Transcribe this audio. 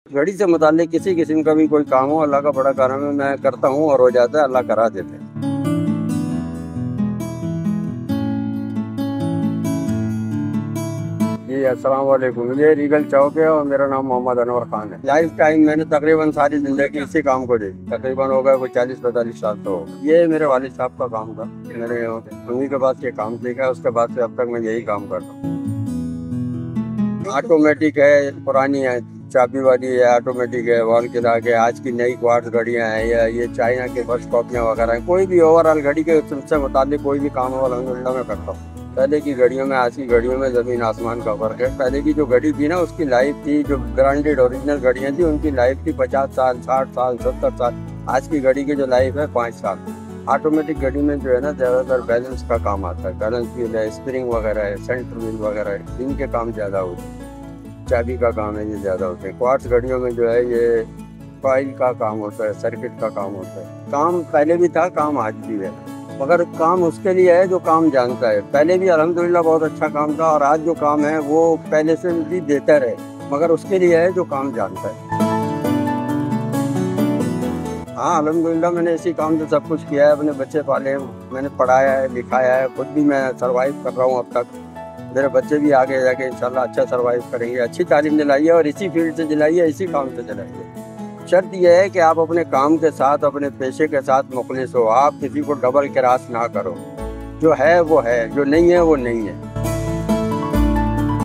घड़ी से मुताल्लिक किसी किस्म का भी कोई काम हो, अल्लाह का बड़ा करम है, मैं करता हूँ और हो जाता है, अल्लाह करा देते हैं। जी अस्सलाम वालेकुम, ये रीगल चौक है और मेरा नाम मोहम्मद अनवर खान है। लाइफ टाइम मैंने तकरीबन सारी जिंदगी इसी काम को दी, तकरीबन हो गया कोई 40-45 साल तो हो गए। ये मेरे वालिद साहब का काम था, मैंने उन्हीं के पास ये काम सीखा, उसके बाद से अब तक मैं यही काम कर रहा हूँ। ऑटोमेटिक है, पुरानी है, चाबी वाली है, ऑटोमेटिक है, वॉल के लाके आज की नई क्वार्ट्ज घड़ियाँ हैं या ये चाइना के बस कॉपियाँ वगैरह हैं। कोई भी ओवरऑल घड़ी के से मुताबिक कोई भी काम हो अल्हम्दुलिल्लाह मैं करता हूँ। पहले की घड़ियों में आज की घड़ियों में ज़मीन आसमान का फर्क है। पहले की जो घड़ी थी ना उसकी लाइफ थी, जो ब्रांडेड ओरिजिनल घड़ियाँ थी उनकी लाइफ थी 50 साल, 60 साल, 70 साल। आज की घड़ी की जो लाइफ है 5 साल। ऑटोमेटिक घड़ी में जो है ना ज़्यादातर बैलेंस का काम आता है, बैलेंस व्हील है, स्प्रिंग वगैरह है, सेंटर व्हील वगैरह है, इनके काम ज़्यादा होते हैं। चाबी का काम है, ये ज़्यादा होते हैं। क्वार्ट्ज घड़ियों में जो है ये कॉइल का काम होता है, सर्किट का काम होता है। काम पहले भी था, काम आज भी है, मगर काम उसके लिए है जो काम जानता है। पहले भी अल्हम्दुलिल्लाह बहुत अच्छा काम था और आज जो काम है वो पहले से भी बेहतर है, मगर उसके लिए है जो काम जानता है। हाँ अल्हम्दुलिल्लाह मैंने इसी काम से सब कुछ किया है, अपने बच्चे पाले हैं, मैंने पढ़ाया है, लिखाया है, खुद भी मैं सर्वाइव कर रहा हूँ अब तक। मेरे बच्चे भी आगे जाके इंशाल्लाह अच्छा सर्वाइव करेंगे। अच्छी तालीम दिलाइए और इसी फील्ड से दिलाइए, इसी काम से दिलाइए। शर्त यह है कि आप अपने काम के साथ, अपने पेशे के साथ मुखलिस हो, आप किसी को डबल क्रॉस ना करो। जो है वो है, जो नहीं है वो नहीं है।